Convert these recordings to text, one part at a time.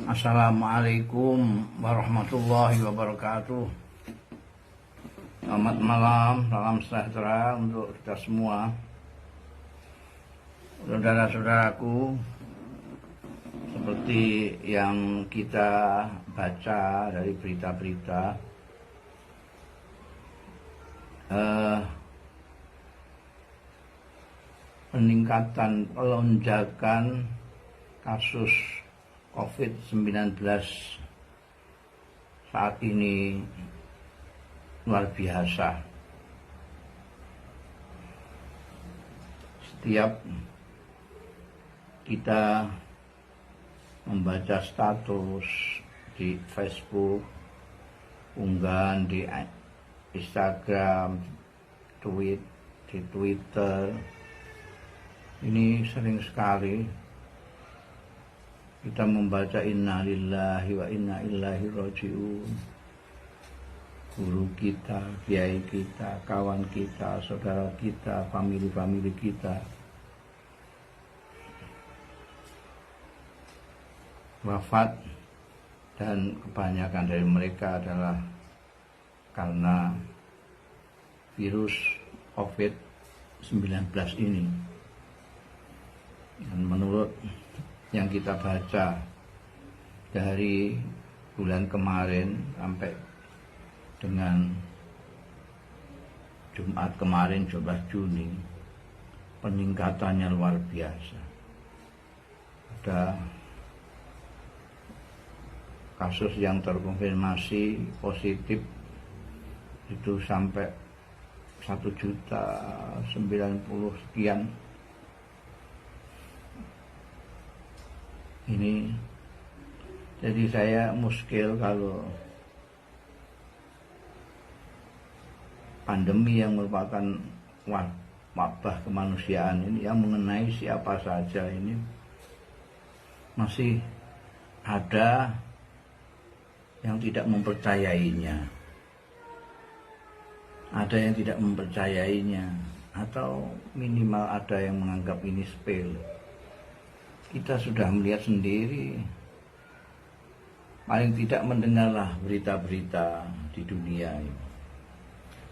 Assalamualaikum warahmatullahi wabarakatuh. Selamat malam, salam sejahtera untuk kita semua. Saudara-saudaraku, seperti yang kita baca dari berita-berita, peningkatan lonjakan kasus COVID-19 saat ini luar biasa. Setiap kita membaca status di Facebook, unggahan di Instagram, di Twitter, ini sering sekali kita membaca inna lillahi wa inna ilaihi raji'un. Guru kita, kiai kita, kawan kita, saudara kita, famili kita wafat, dan kebanyakan dari mereka adalah karena virus COVID-19 ini. Dan menurut yang kita baca dari bulan kemarin sampai dengan Jumat kemarin 12 Juni, peningkatannya luar biasa. Ada kasus yang terkonfirmasi positif itu sampai 1.090 sekian. Ini jadi saya muskil kalau pandemi yang merupakan wabah kemanusiaan ini yang mengenai siapa saja ini masih ada yang tidak mempercayainya, ada yang tidak mempercayainya, atau minimal ada yang menganggap ini sepele. Kita sudah melihat sendiri, paling tidak mendengarlah berita-berita di dunia ini,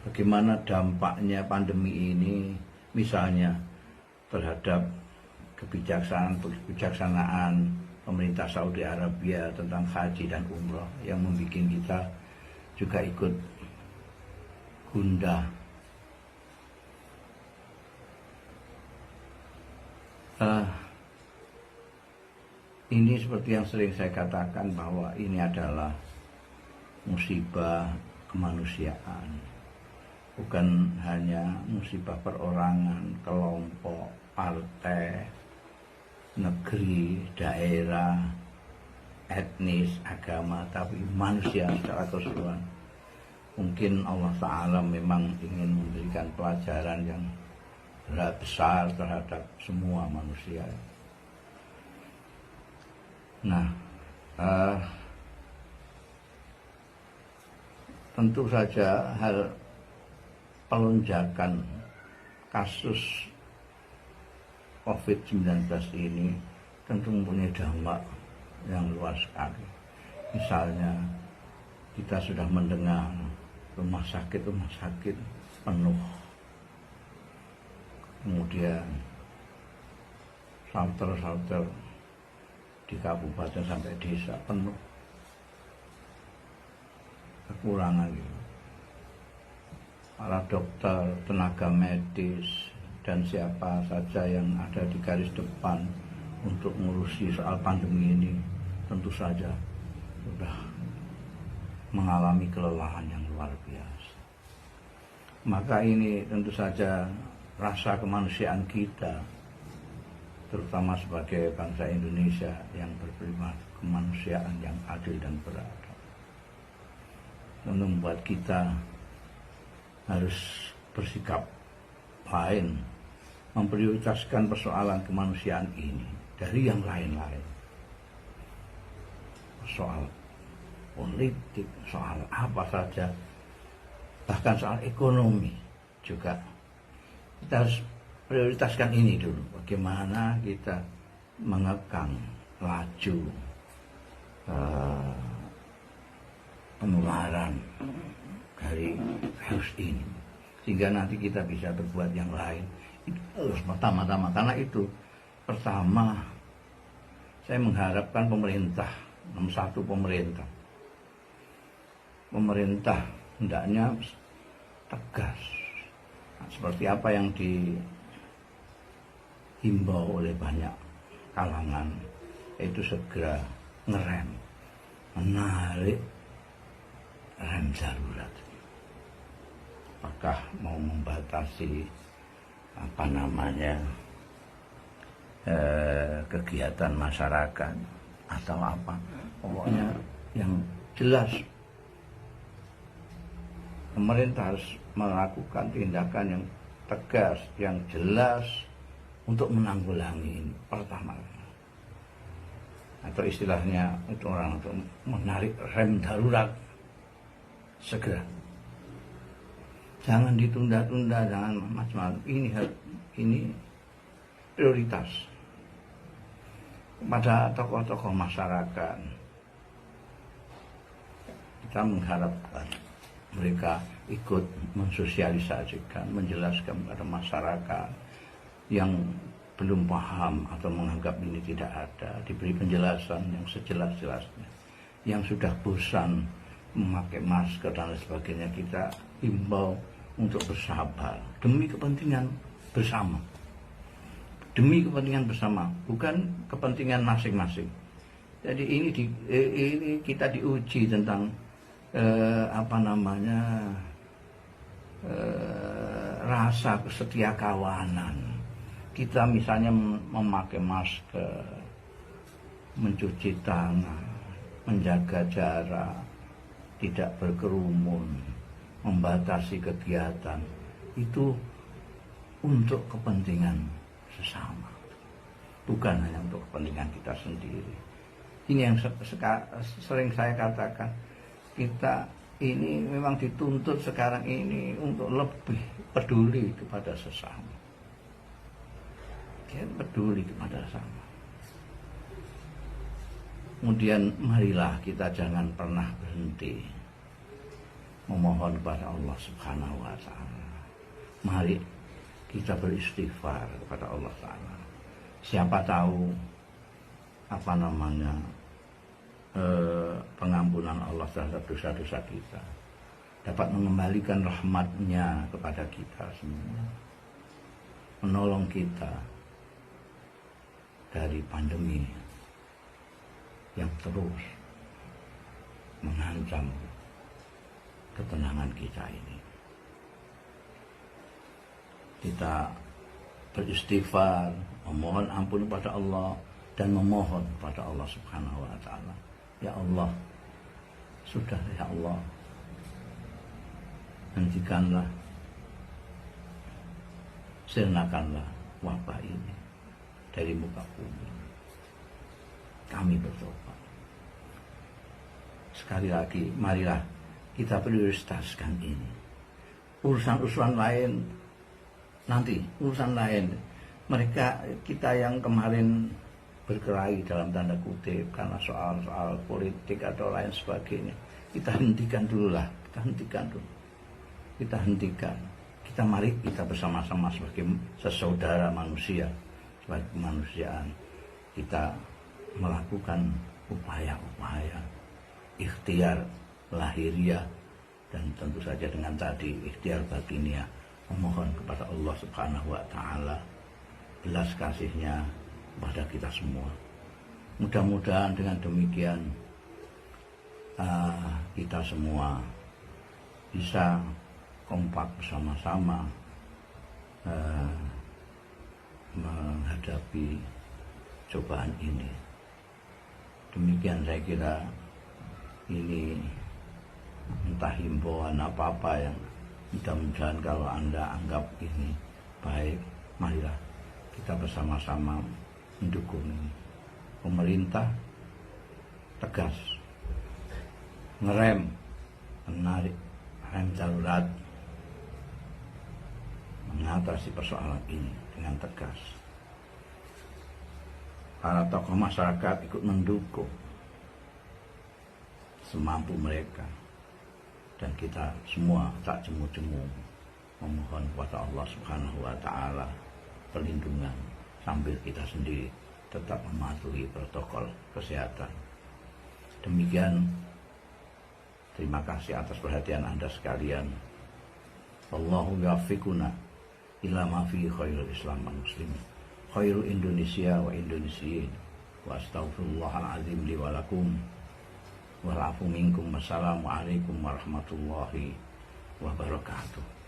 bagaimana dampaknya pandemi ini, misalnya terhadap kebijaksanaan pemerintah Saudi Arabia tentang haji dan umroh yang membuat kita juga ikut gundah. Ini seperti yang sering saya katakan bahwa ini adalah musibah kemanusiaan, bukan hanya musibah perorangan, kelompok, partai, negeri, daerah, etnis, agama, tapi manusia secara keseluruhan. Mungkin Allah Ta'ala memang ingin memberikan pelajaran yang besar terhadap semua manusia. Nah, tentu saja hal pelonjakan kasus COVID-19 ini tentu mempunyai dampak yang luas sekali. Misalnya kita sudah mendengar rumah sakit penuh, kemudian shelter di kabupaten sampai desa penuh, kekurangan gitu. Para dokter, tenaga medis, dan siapa saja yang ada di garis depan untuk mengurusi soal pandemi ini tentu saja sudah mengalami kelelahan yang luar biasa. Maka ini tentu saja rasa kemanusiaan kita, terutama sebagai bangsa Indonesia yang berprimat kemanusiaan yang adil dan beradab, membuat kita harus bersikap lain, memprioritaskan persoalan kemanusiaan ini dari yang lain-lain. Soal politik, soal apa saja, bahkan soal ekonomi juga kita harus prioritaskan ini dulu. Bagaimana kita mengekang laju uh, penularan dari virus ini, sehingga nanti kita bisa berbuat yang lain. Itu harus pertama-tama, karena itu pertama saya mengharapkan pemerintah, nomor satu pemerintah hendaknya tegas seperti apa yang dihimbau oleh banyak kalangan, yaitu segera menarik rem darurat. Apakah mau membatasi kegiatan masyarakat atau apa, pokoknya yang jelas pemerintah harus melakukan tindakan yang tegas, yang jelas untuk menanggulangi ini pertama, atau istilahnya itu orang untuk menarik rem darurat segera. Jangan ditunda-tunda, jangan macam-macam. Ini prioritas pada tokoh-tokoh masyarakat. Kita mengharapkan mereka ikut mensosialisasikan, menjelaskan kepada masyarakat yang belum paham atau menganggap ini tidak ada, diberi penjelasan yang sejelas-jelasnya. Yang sudah bosan memakai masker dan lain sebagainya, kita himbau untuk bersabar demi kepentingan bersama. Demi kepentingan bersama, bukan kepentingan masing-masing. Jadi ini kita diuji tentang rasa kesetia kawanan. Kita misalnya memakai masker, mencuci tangan, menjaga jarak, tidak berkerumun, membatasi kegiatan, itu untuk kepentingan sesama, bukan hanya untuk kepentingan kita sendiri. Ini yang sering saya katakan, kita ini memang dituntut sekarang ini untuk lebih peduli kepada sesama. Kita peduli kepada sesama. Kemudian marilah kita jangan pernah berhenti memohon kepada Allah Subhanahu wa Ta'ala. Mari kita beristighfar kepada Allah Ta'ala. Siapa tahu pengampunan Allah terhadap dosa-dosa kita dapat mengembalikan rahmat-Nya kepada kita semua, menolong kita dari pandemi yang terus mengancam ketenangan kita ini. Kita beristighfar, memohon ampun kepada Allah, dan memohon kepada Allah Subhanahu wa Ta'ala. Ya Allah, sudah ya Allah, hentikanlah, sirnakanlah wabah ini dari muka bumi. Kami bertobat. Sekali lagi, marilah kita prioritaskan ini. Urusan-urusan lain nanti, urusan lain. Mereka, kita yang kemarin berkelahi dalam tanda kutip karena soal-soal politik atau lain sebagainya, kita hentikan dulu lah, kita hentikan. Kita mari kita bersama-sama sebagai sesaudara manusia, sebagai kemanusiaan, kita melakukan upaya-upaya ikhtiar lahiriah dan tentu saja dengan tadi ikhtiar batiniah, memohon kepada Allah Subhanahu wa Ta'ala belas kasih-Nya kepada kita semua. Mudah-mudahan dengan demikian kita semua bisa kompak bersama-sama menghadapi cobaan ini. Demikian saya kira ini, entah himbauan apa-apa yang mudah-mudahan kalau Anda anggap ini baik, marilah kita bersama-sama mendukung ini. Pemerintah tegas ngerem, menarik rem darurat, mengatasi persoalan ini dengan tegas. Para tokoh masyarakat ikut mendukung, semampu mereka, dan kita semua tak jemu-jemu memohon kepada Allah Subhanahu wa Ta'ala perlindungan sambil kita sendiri tetap mematuhi protokol kesehatan. Demikian, terima kasih atas perhatian Anda sekalian. Wallahu yawfiquna ila ma fi khairul Islam wal muslimin, khairul Indonesia wa Indonesiin, wa astaghfirullahaladzim li wa lakum wal afu minkum. Wassalamualaikum warahmatullahi wabarakatuh.